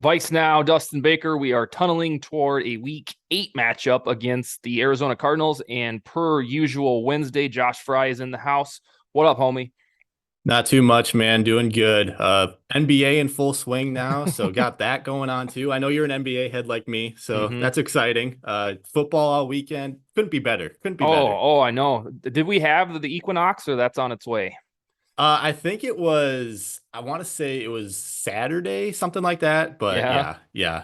VikesNow, Dustin Baker. We are tunneling toward a week 8 matchup against the Arizona Cardinals. And per usual, Wednesday, Josh Frey is in the house. What up, homie? Not too much, man. Doing good. NBA in full swing now, so got that going on too. I know you're an NBA head like me, so Mm-hmm. that's exciting. Football all weekend. Couldn't be better. Couldn't be better. I know. Did we have the Equinox or that's on its way? I think it was, I want to say it was Saturday, something like that. But Yeah. yeah.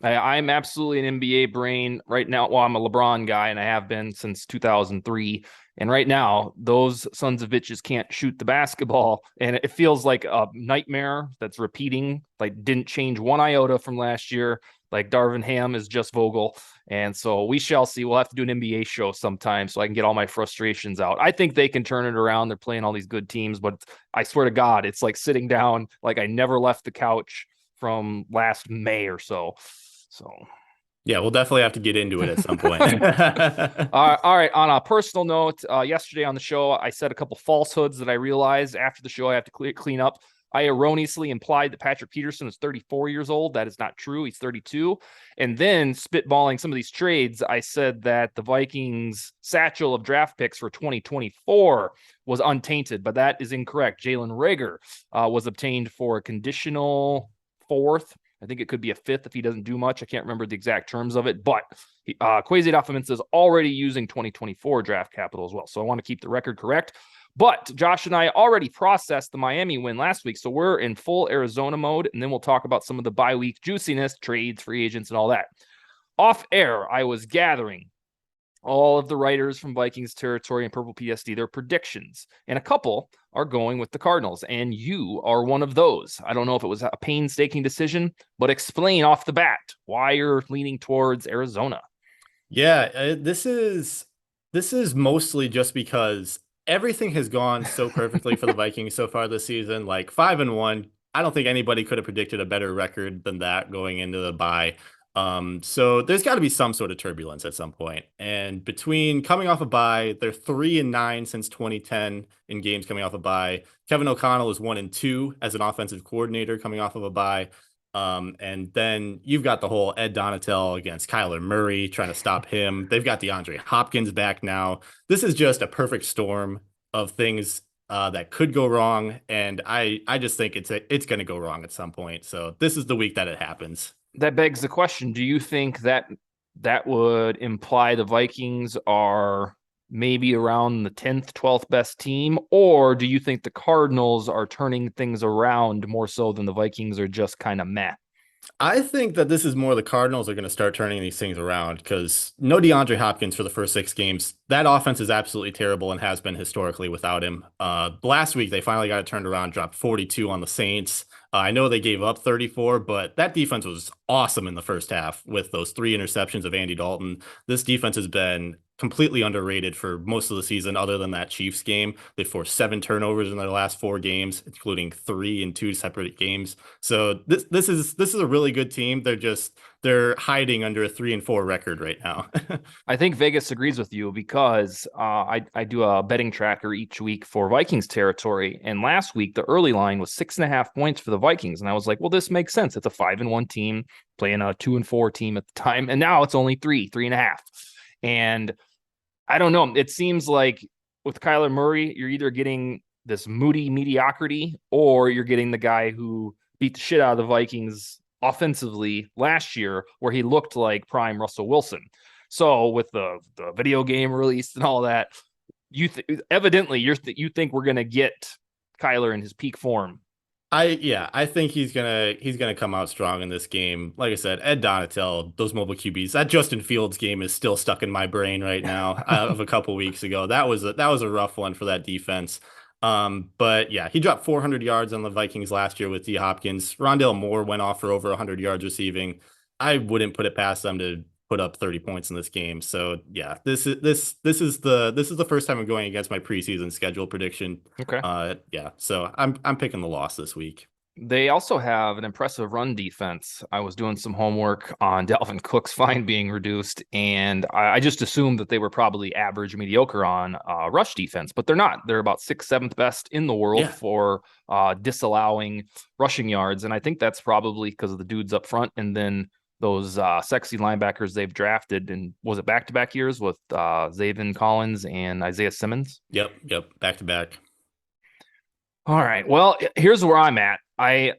I'm absolutely an NBA brain right now. Well, I'm a LeBron guy and I have been since 2003. And right now, those sons of bitches can't shoot the basketball. And it feels like a nightmare that's repeating, like didn't change one iota from last year. Like Darvin Ham is just Vogel. And so we shall see. We'll have to do an NBA show sometime so I can get all my frustrations out. I think they can turn it around. They're playing all these good teams, but I swear to God, it's like sitting down like I never left the couch from last May or so. So, Yeah, we'll definitely have to get into it at some point. all right. On a personal note, yesterday on the show, I said a couple falsehoods that I realized after the show I have to clean up. I erroneously implied that Patrick Peterson is 34 years old. That is not true. He's 32. And then spitballing some of these trades, I said that the Vikings satchel of draft picks for 2024 was untainted, but that is incorrect. Jalen Reagor was obtained for a conditional fourth. I think it could be a fifth if he doesn't do much. I can't remember the exact terms of it, but Kwesi Adoffermensa is already using 2024 draft capital as well. So I want to keep the record correct. But Josh and I already processed the Miami win last week. So we're in full Arizona mode. And then we'll talk about some of the bye week juiciness, trades, free agents, and all that. Off air, I was gathering all of the writers from Vikings territory and Purple PSD, their predictions. And a couple are going with the Cardinals. And you are one of those. I don't know if it was a painstaking decision, but explain off the bat why you're leaning towards Arizona. Yeah, this is mostly just because everything has gone so perfectly for the Vikings so far this season. Like 5-1, I don't think anybody could have predicted a better record than that going into the bye. So there's got to be some sort of turbulence at some point. And between coming off a bye, they're 3-9 since 2010 in games coming off a bye. Kevin O'Connell is 1-2 as an offensive coordinator coming off of a bye. And then you've got the whole Ed Donatel against Kyler Murray trying to stop him. They've got DeAndre Hopkins back now. This is just a perfect storm of things that could go wrong, and I just think it's going to go wrong at some point. So this is the week that it happens. That begs the question. Do you think that that would imply the Vikings are maybe around the 10th, 12th best team? Or do you think the Cardinals are turning things around more so than the Vikings are just kind of meh? I think that this is more the Cardinals are going to start turning these things around because no DeAndre Hopkins for the first 6 games. That offense is absolutely terrible and has been historically without him. Last week, they finally got it turned around, dropped 42 on the Saints. I know they gave up 34, but that defense was awesome in the first half with those 3 interceptions of Andy Dalton. This defense has been completely underrated for most of the season, other than that Chiefs game. They forced 7 turnovers in their last 4 games, including 3 in 2 separate games. So this is a really good team. They're hiding under a 3-4 record right now. I think Vegas agrees with you because I do a betting tracker each week for Vikings territory. And last week, the early line was 6.5 points for the Vikings. And I was like, well, this makes sense. It's a 5-1 team playing a 2-4 team at the time. And now it's only 3.5. And I don't know. It seems like with Kyler Murray, you're either getting this moody mediocrity or you're getting the guy who beat the shit out of the Vikings offensively last year, where he looked like prime Russell Wilson. So with the video game released and all that, evidently you think we're gonna get Kyler in his peak form. I think he's gonna come out strong in this game. Like I said, Ed Donatel, those mobile QBs, that Justin Fields game is still stuck in my brain right now of a couple weeks ago. That was a rough one for that defense. But yeah, he dropped 400 yards on the Vikings last year with D Hopkins. Rondale Moore went off for over 100 yards receiving. I wouldn't put it past them to put up 30 points in this game. So yeah, this is the first time I'm going against my preseason schedule prediction. Okay. Yeah, so I'm picking the loss this week. They also have an impressive run defense. I was doing some homework on Dalvin Cook's fine being reduced, and I just assumed that they were probably average, mediocre on rush defense, but they're not. They're about sixth, seventh best in the world Yeah. for disallowing rushing yards, and I think that's probably because of the dudes up front, and then those sexy linebackers they've drafted. And was it back-to-back years with Zaven Collins and Isaiah Simmons? Yep. Back to back. All right. Well, here's where I'm at. I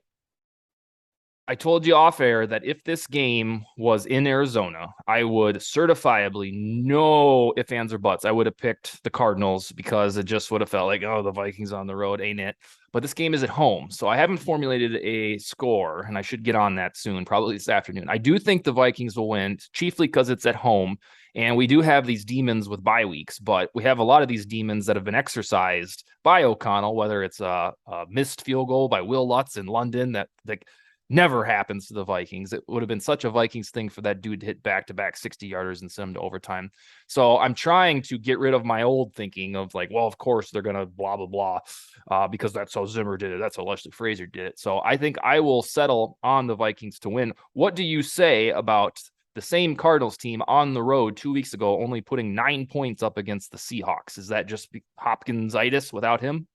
told you off air that if this game was in Arizona, I would certifiably, no ifs, ands, or buts, I would have picked the Cardinals because it just would have felt like, oh, the Vikings on the road, ain't it? But this game is at home. So I haven't formulated a score, and I should get on that soon, probably this afternoon. I do think the Vikings will win, chiefly because it's at home. And we do have these demons with bye weeks, but we have a lot of these demons that have been exercised by O'Connell, whether it's a missed field goal by Will Lutz in London that never happens to the Vikings. It would have been such a Vikings thing for that dude to hit back-to-back 60-yarders and send them to overtime. So I'm trying to get rid of my old thinking of like, well, of course they're going to blah, blah, blah, because that's how Zimmer did it. That's how Leslie Frazier did it. So I think I will settle on the Vikings to win. What do you say about the same Cardinals team on the road 2 weeks ago, only putting 9 points up against the Seahawks? Is that just Hopkins-itis without him?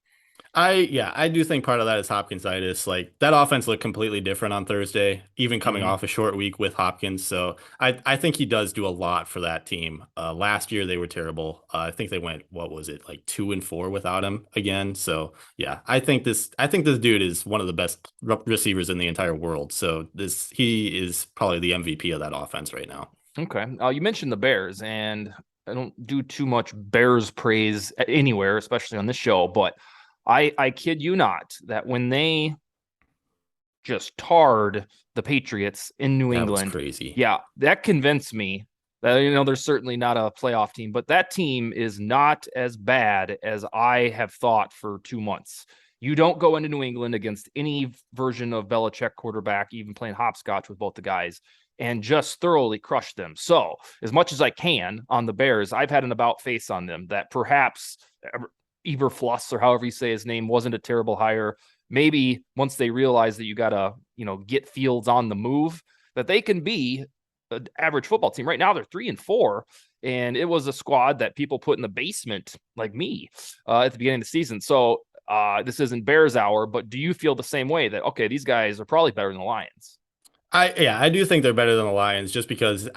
I do think part of that is Hopkins-itis. Like that offense looked completely different on Thursday, even coming Mm-hmm. off a short week with Hopkins. So I think he does do a lot for that team. Last year they were terrible. I think they went, what was it, like 2-4 without him again. So yeah, I think this dude is one of the best receivers in the entire world. So he is probably the MVP of that offense right now. Okay. You mentioned the Bears, and I don't do too much Bears praise anywhere, especially on this show, but I kid you not that when they just tarred the Patriots in New That was England, crazy. yeah, that convinced me that, they're certainly not a playoff team, but that team is not as bad as I have thought for 2 months. You don't go into New England against any version of Belichick quarterback, even playing hopscotch with both the guys, and just thoroughly crush them. So, as much as I can on the Bears, I've had an about face on them that perhaps Eberfluss, or however you say his name, wasn't a terrible hire. Maybe once they realize that you got to, get Fields on the move, that they can be an average football team. Right now, they're 3-4, and it was a squad that people put in the basement, like me, at the beginning of the season. So this isn't Bears hour, but do you feel the same way that, okay, these guys are probably better than the Lions? I do think they're better than the Lions just because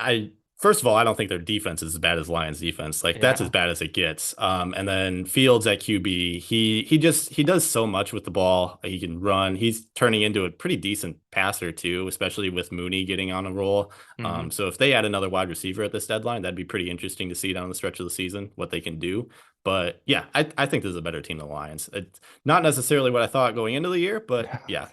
first of all, I don't think their defense is as bad as Lions defense. Like that's as Yeah. bad as it gets. And then Fields at QB, he does so much with the ball. He can run. He's turning into a pretty decent passer too, especially with Mooney getting on a roll. Mm-hmm. So if they add another wide receiver at this deadline, that'd be pretty interesting to see down the stretch of the season what they can do. But yeah, I think this is a better team than the Lions. It's not necessarily what I thought going into the year, but yeah.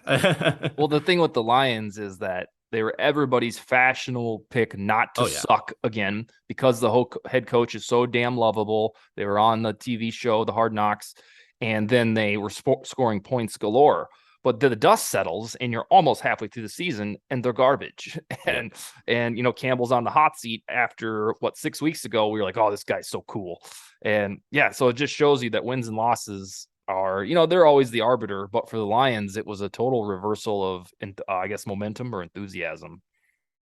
Well, the thing with the Lions is that they were everybody's fashionable pick not to Oh yeah. suck again because the whole head coach is so damn lovable. They were on the TV show, The Hard Knocks, and then they were scoring points galore. But the dust settles, and you're almost halfway through the season, and they're garbage. Yep. And Campbell's on the hot seat after 6 weeks ago. We were like, oh, this guy's so cool, and yeah, so it just shows you that wins and losses are, they're always the arbiter, but for the Lions, it was a total reversal of, I guess, momentum or enthusiasm.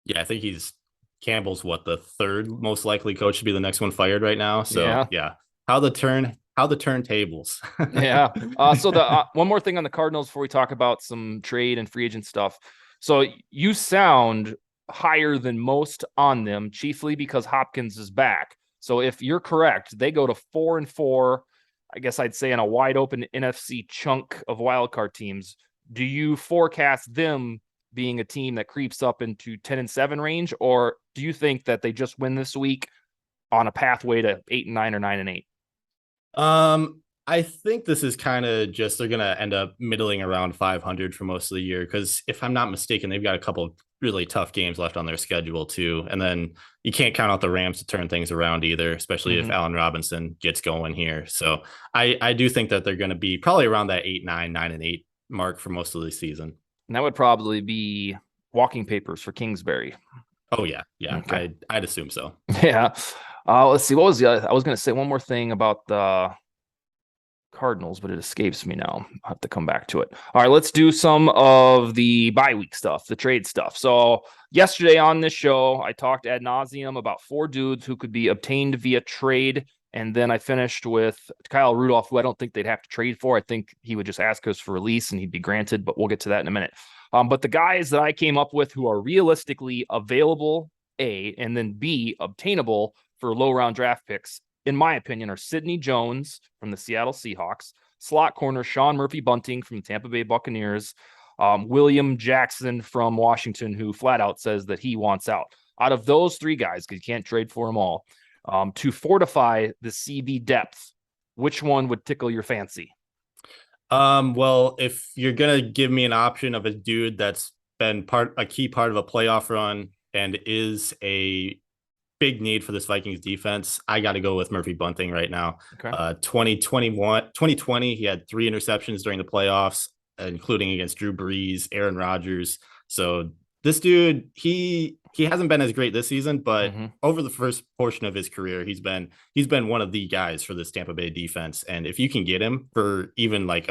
Yeah, I think Campbell's what the third most likely coach to be the next one fired right now. So Yeah. yeah, how the turntables. Yeah. So the one more thing on the Cardinals before we talk about some trade and free agent stuff. So you sound higher than most on them, chiefly because Hopkins is back. So if you're correct, they go to 4-4. I guess I'd say in a wide open NFC chunk of wildcard teams. Do you forecast them being a team that creeps up into 10-7 range, or do you think that they just win this week on a pathway to 8-9 or 9-8? I think this is kind of just they're gonna end up middling around 500 for most of the year because if I'm not mistaken, they've got a couple of really tough games left on their schedule too, and then you can't count out the Rams to turn things around either, especially if Mm-hmm. Allen Robinson gets going here. So I do think that they're going to be probably around that 8-9, 9-8 mark for most of the season. And that would probably be walking papers for Kingsbury. Oh yeah, Okay. I'd assume so. Yeah. Let's see. What was the other? I was going to say one more thing about the Cardinals, but it escapes me now. I'll have to come back to it. All right, let's do some of the bye week stuff, the trade stuff. So yesterday on this show, I talked ad nauseum about 4 dudes who could be obtained via trade. And then I finished with Kyle Rudolph, who I don't think they'd have to trade for. I think he would just ask us for release and he'd be granted, but we'll get to that in a minute. But the guys that I came up with who are realistically available, A, and then B, obtainable for low round draft picks, in my opinion, are Sidney Jones from the Seattle Seahawks, slot corner Sean Murphy-Bunting from the Tampa Bay Buccaneers, William Jackson from Washington, who flat out says that he wants out. Out of those 3 guys, because you can't trade for them all, to fortify the CB depth, which one would tickle your fancy? Well, if you're gonna give me an option of a dude that's been a key part of a playoff run and is a big need for this Vikings defense, I got to go with Murphy Bunting right now. Okay. 2020, he had 3 interceptions during the playoffs, including against Drew Brees, Aaron Rodgers. So this dude, he hasn't been as great this season, but over the first portion of his career, he's been one of the guys for this Tampa Bay defense. And if you can get him for even like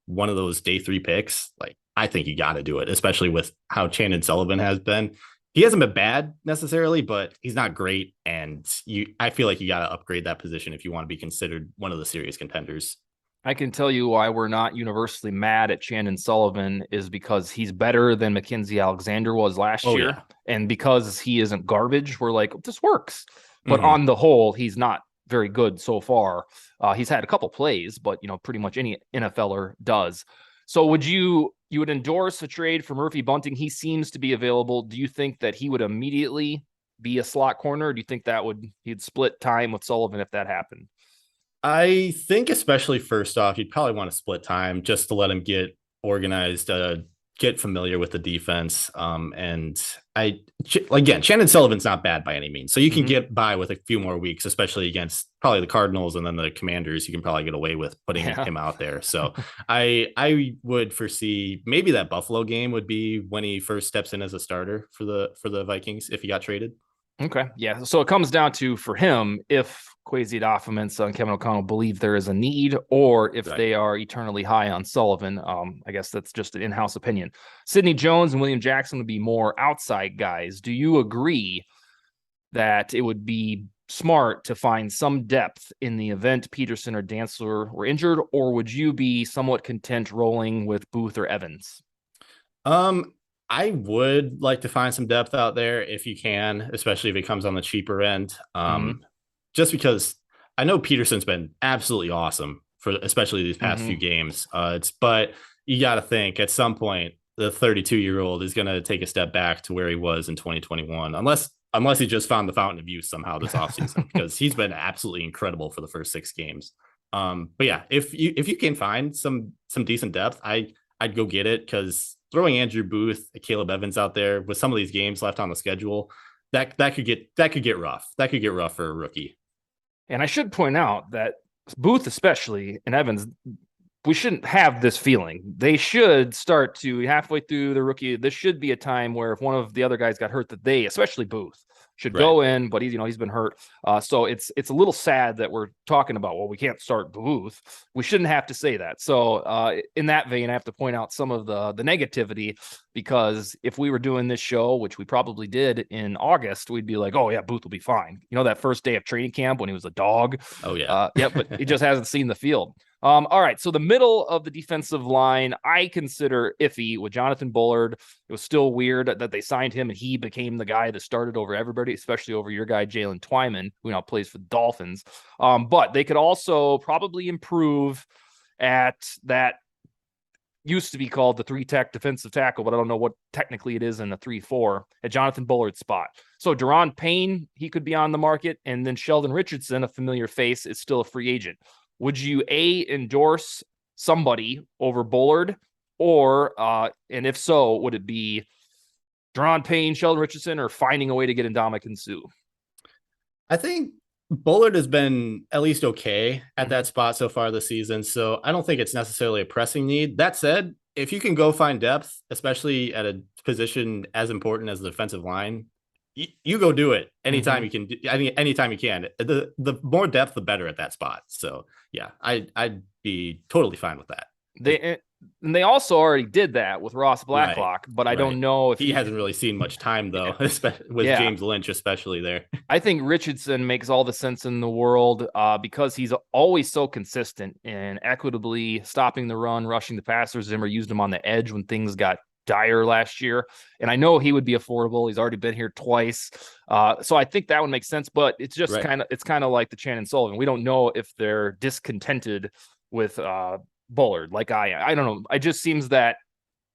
one of those day 3 picks, like I think you got to do it, especially with how Chandon Sullivan has been. He hasn't been bad necessarily, but he's not great. And I feel like you got to upgrade that position if you want to be considered one of the serious contenders. I can tell you why we're not universally mad at Chandon Sullivan is because he's better than Mackenzie Alexander was last year. Yeah. And because he isn't garbage, we're like, this works. But on the whole, he's not very good so far. He's had a couple plays, but pretty much any NFLer does. So would you would endorse a trade for Murphy Bunting? He seems to be available. Do you think that he would immediately be a slot corner? Or do you think that he'd split time with Sullivan if that happened? I think especially first off, you'd probably want to split time just to let him get organized, get familiar with the defense. And Chandon Sullivan's not bad by any means. So you can get by with a few more weeks, especially against probably the Cardinals and then the Commanders. You can probably get away with putting him out there. So I would foresee maybe that Buffalo game would be when he first steps in as a starter for the Vikings if he got traded. Okay. Yeah. So it comes down to, for him, if Kwesi Adofimans and Kevin O'Connell believe there is a need, or if they are eternally high on Sullivan. I guess that's just an in-house opinion. Sidney Jones and William Jackson would be more outside guys. Do you agree that it would be smart to find some depth in the event Peterson or Dantzler were injured, or would you be somewhat content rolling with Booth or Evans? I would like to find some depth out there if you can, especially if it comes on the cheaper end. Just because I know Peterson's been absolutely awesome for especially these past few games. But you got to think at some point the 32-year-old is going to take a step back to where he was in 2021, unless he just found the fountain of youth somehow this offseason, because he's been absolutely incredible for the first 6 games. But yeah, if you can find some decent depth, I'd go get it, because throwing Andrew Booth, Caleb Evans out there with some of these games left on the schedule, that could get rough. That could get rough for a rookie. And I should point out that Booth, especially, and Evans, we shouldn't have this feeling. They should start to halfway through the rookie. This should be a time where if one of the other guys got hurt, that they, especially Booth, should go in, but he's been hurt. So it's a little sad that we're talking about, well, we can't start Booth. We shouldn't have to say that. So in that vein, I have to point out some of the negativity, because if we were doing this show, which we probably did in August, we'd be like, oh yeah, Booth will be fine. That first day of training camp when he was a dog. Oh yeah. But he just hasn't seen the field. All right, so the middle of the defensive line, I consider iffy with Jonathan Bullard. It was still weird that they signed him and he became the guy that started over everybody, especially over your guy, Jalen Twyman, who now plays for the Dolphins. But they could also probably improve at that used to be called the 3-tech defensive tackle, but I don't know what technically it is in the 3-4 at Jonathan Bullard's spot. So Daron Payne, he could be on the market. And then Sheldon Richardson, a familiar face, is still a free agent. Would you endorse somebody over Bullard, or and if so, would it be Daron Payne, Sheldon Richardson, or finding a way to get Ndamukong Suh? I think Bullard has been at least okay at that spot so far this season, so I don't think it's necessarily a pressing need. That said, if you can go find depth, especially at a position as important as the defensive line, you go do it anytime you can. I mean, anytime you can. The more depth, the better at that spot. So yeah, I'd be totally fine with that. And they also already did that with Ross Right, Blacklock, but I right. don't know if He hasn't really seen much time though, especially with yeah. James Lynch, especially there. I think Richardson makes all the sense in the world because he's always so consistent and equitably stopping the run, rushing the passers. Zimmer used him on the edge when things got dire last year. And I know he would be affordable. He's already been here twice. So I think that would make sense, but it's just Right. it's kind of like the Chan and Sullivan. We don't know if they're discontented with Bullard like I am. I don't know. It just seems that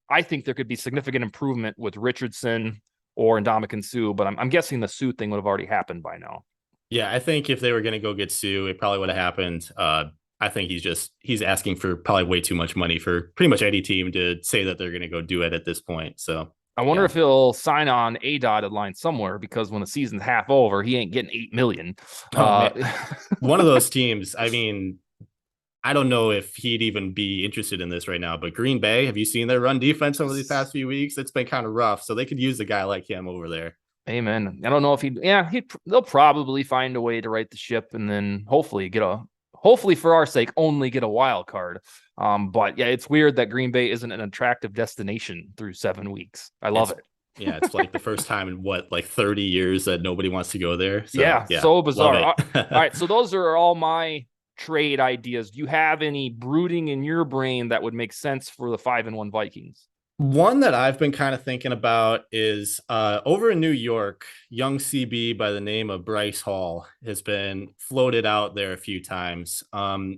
I think there could be significant improvement with Richardson or Ndamukong Suh, but I'm guessing the Suh thing would have already happened by now. Yeah, I think if they were going to go get Sue, it probably would have happened. I think he's asking for probably way too much money for pretty much any team to say that they're going to go do it at this point. So I wonder yeah. if he'll sign on a dotted line somewhere because when the season's half over, he ain't getting 8 million. Oh man, one of those teams. I mean, I don't know if he'd even be interested in this right now, but Green Bay, have you seen their run defense over these past few weeks? It's been kind of rough. So they could use a guy like him over there. Amen. I don't know if they'll probably find a way to right the ship and then hopefully for our sake, only get a wild card. But yeah, it's weird that Green Bay isn't an attractive destination through 7 weeks. I love it. Yeah, it's like the first time in like 30 years that nobody wants to go there. So yeah, yeah, so bizarre. All love it. right, so those are all my trade ideas. Do you have any brooding in your brain that would make sense for the 5-1 Vikings? One that I've been kind of thinking about is over in New York, young CB by the name of Bryce Hall has been floated out there a few times.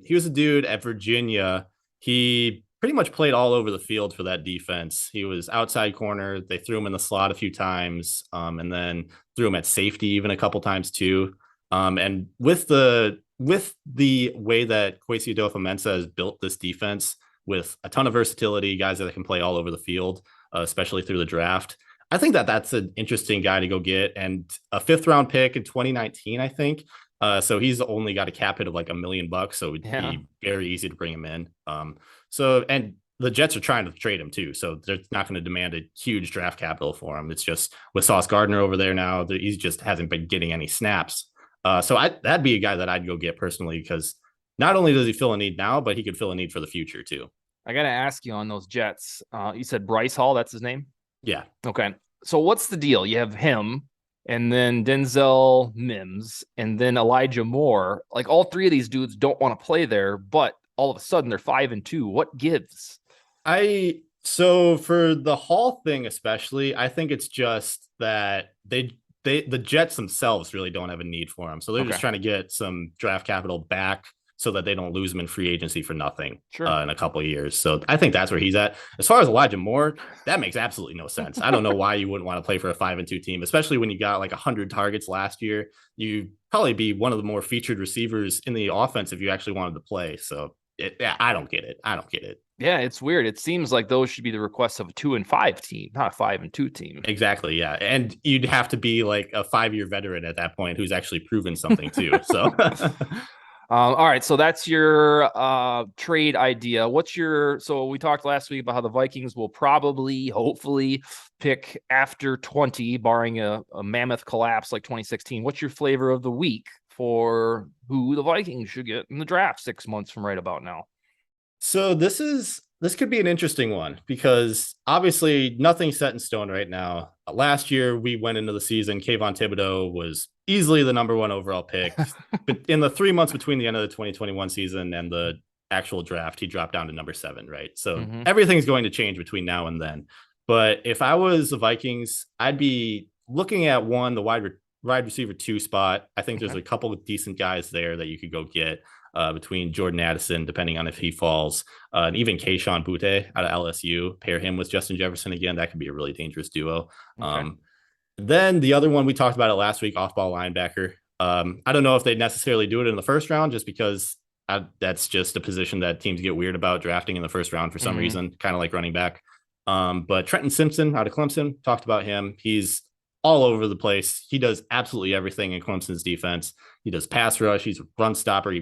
He was a dude at Virginia. He pretty much played all over the field for that defense. He was outside corner. They threw him in the slot a few times, and then threw him at safety even a couple times too. And with the way that Kwesi Adofo-Mensah has built this defense, with a ton of versatility, guys that can play all over the field, especially through the draft. I think that that's an interesting guy to go get, and a 5th-round pick in 2019, I think. So he's only got a cap hit of like $1 million, so it'd be very easy to bring him in. And the Jets are trying to trade him too, so they're not going to demand a huge draft capital for him. It's just with Sauce Gardner over there now, he just hasn't been getting any snaps. So that'd be a guy that I'd go get personally, because not only does he fill a need now, but he could fill a need for the future too. I got to ask you on those Jets. You said Bryce Hall, that's his name? Yeah. Okay. So what's the deal? You have him and then Denzel Mims and then Elijah Moore. Like all three of these dudes don't want to play there, but all of a sudden they're 5-2. What gives? So for the Hall thing, especially, I think it's just that the Jets themselves really don't have a need for him. So they're just trying to get some draft capital back so that they don't lose him in free agency for nothing in a couple of years. So I think that's where he's at. As far as Elijah Moore, that makes absolutely no sense. I don't know why you wouldn't want to play for a 5-2 team, especially when you got like 100 targets last year. You'd probably be one of the more featured receivers in the offense if you actually wanted to play. So I don't get it. Yeah, it's weird. It seems like those should be the requests of a 2-5 team, not a 5-2 team. Exactly. Yeah. And you'd have to be like a 5-year veteran at that point who's actually proven something too. So all right, so that's your trade idea. So we talked last week about how the Vikings will probably, hopefully, pick after 20, barring a mammoth collapse like 2016. What's your flavor of the week for who the Vikings should get in the draft 6 months from right about now? So this could be an interesting one, because obviously nothing's set in stone right now. Last year we went into the season, Kayvon Thibodeau was easily the number 1 overall pick. But in the 3 months between the end of the 2021 season and the actual draft, he dropped down to number 7, right? So everything's going to change between now and then. But if I was the Vikings, I'd be looking at the wide receiver 2 spot. I think there's a couple of decent guys there that you could go get. Between Jordan Addison, depending on if he falls, and even Kayshon Boutte out of LSU, pair him with Justin Jefferson again. That could be a really dangerous duo. Then the other one, we talked about it last week, off-ball linebacker. I don't know if they'd necessarily do it in the first round, just because that's just a position that teams get weird about drafting in the first round for some reason, kind of like running back. But Trenton Simpson out of Clemson, talked about him. He's all over the place. He does absolutely everything in Clemson's defense. He does pass rush. He's a run stopper.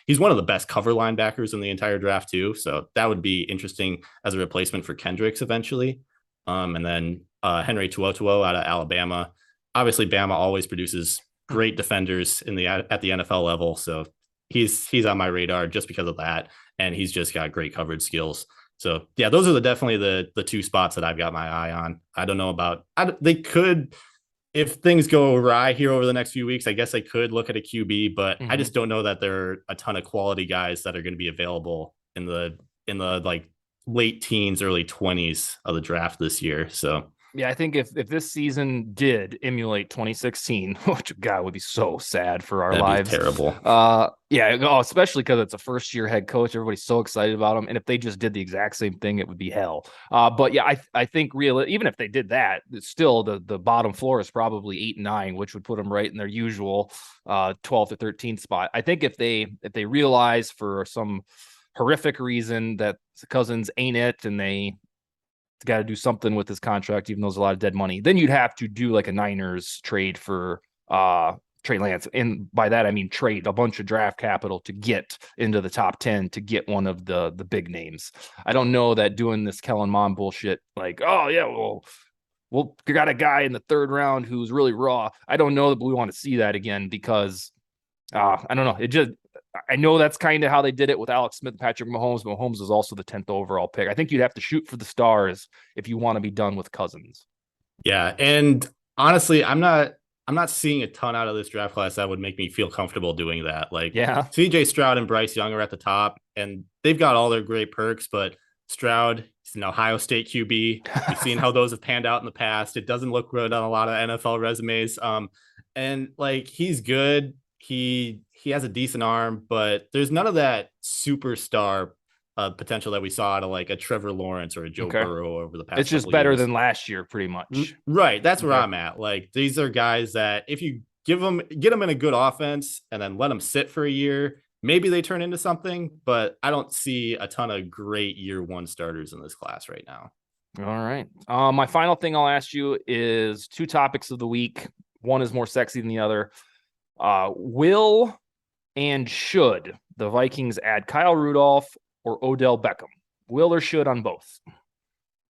He's one of the best cover linebackers in the entire draft too. So that would be interesting as a replacement for Kendricks eventually. And then Henry To'oTo'o out of Alabama. Obviously, Bama always produces great defenders at the NFL level. So he's on my radar just because of that, and he's just got great coverage skills. So yeah, those are definitely the two spots that I've got my eye on. I don't know about they could, if things go awry here over the next few weeks, I guess I could look at a QB, but I just don't know that there are a ton of quality guys that are going to be available in the like late teens, early 20s of the draft this year. So yeah, I think if this season did emulate 2016, which God would be so sad for our that'd lives. be terrible. Especially because it's a first-year head coach. Everybody's so excited about him, and if they just did the exact same thing, it would be hell. But yeah, I think even if they did that, still the bottom floor is probably 8 and 9, which would put them right in their usual 12th or 13th spot. I think if they realize for some horrific reason that Cousins ain't it, and they got to do something with his contract, even though there's a lot of dead money, then you'd have to do like a Niners trade for Trey Lance. And by that, I mean trade a bunch of draft capital to get into the top 10 to get one of the big names. I don't know that doing this Kellen Mond bullshit, like, oh yeah, well, we got a guy in the 3rd round who's really raw. I don't know that we want to see that again because I don't know. I know that's kind of how they did it with Alex Smith and Patrick Mahomes. Mahomes was also the 10th overall pick. I think you'd have to shoot for the stars if you want to be done with Cousins. Yeah, and honestly, I'm not seeing a ton out of this draft class that would make me feel comfortable doing that. Like, yeah, CJ Stroud and Bryce Young are at the top, and they've got all their great perks, but Stroud is an Ohio State QB. We've seen how those have panned out in the past. It doesn't look good on a lot of NFL resumes. And like, he's good. He has a decent arm, but there's none of that superstar potential that we saw out of like a Trevor Lawrence or a Joe Burrow over the past. It's just better than last year, pretty much. Right. That's where I'm at. Like, these are guys that if you get them in a good offense and then let them sit for a year, maybe they turn into something, but I don't see a ton of great year 1 starters in this class right now. All right. My final thing I'll ask you is 2 topics of the week. One is more sexy than the other. Will and should the Vikings add Kyle Rudolph or Odell Beckham? Will or should on both?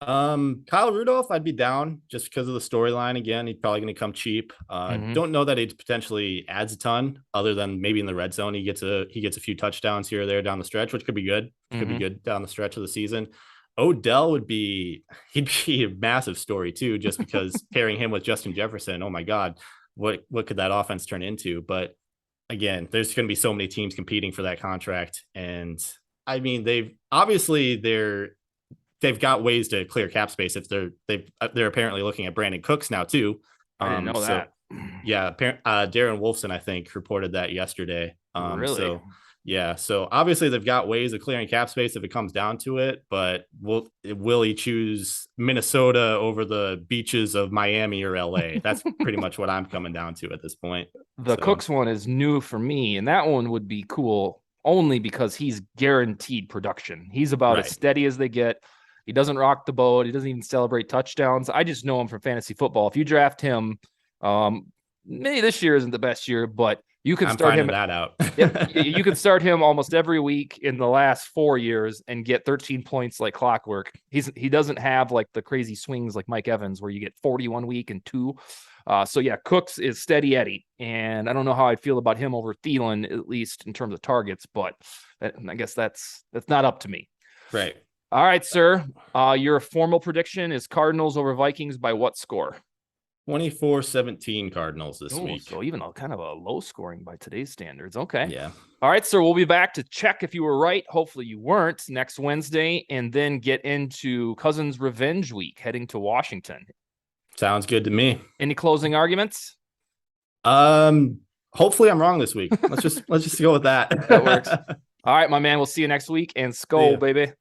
Kyle Rudolph, I'd be down just because of the storyline. Again, he's probably going to come cheap. Don't know that he potentially adds a ton other than maybe in the red zone. He gets a few touchdowns here or there down the stretch, which could be good. Could be good down the stretch of the season. Odell he'd be a massive story too, just because pairing him with Justin Jefferson. Oh my God, what could that offense turn into? But again, there's going to be so many teams competing for that contract. And I mean, they've got ways to clear cap space if they're apparently looking at Brandon Cooks now too. I didn't know that. Yeah. Darren Wolfson, I think, reported that yesterday. Really? So obviously they've got ways of clearing cap space if it comes down to it, but will he choose Minnesota over the beaches of Miami or LA? That's pretty much what I'm coming down to at this point. The Cooks one is new for me, and that one would be cool only because he's guaranteed production. He's about as steady as they get. He doesn't rock the boat. He doesn't even celebrate touchdowns. I just know him from fantasy football. If you draft him, maybe this year isn't the best year, but you can start him that out. You can start him almost every week in the last 4 years and get 13 points like clockwork. He doesn't have like the crazy swings like Mike Evans where you get 40 one week and 2. So yeah, Cooks is steady Eddie, and I don't know how I'd feel about him over Thielen, at least in terms of targets, but I guess that's not up to me. Right. All right, sir. Your formal prediction is Cardinals over Vikings by what score? 24-17 Cardinals this week. So even kind of a low scoring by today's standards. Okay. Yeah. All right, sir. We'll be back to check if you were right. Hopefully you weren't next Wednesday, and then get into Cousins Revenge Week heading to Washington. Sounds good to me. Any closing arguments? Hopefully I'm wrong this week. Let's just go with that. That works. All right, my man. We'll see you next week, and Skol, baby.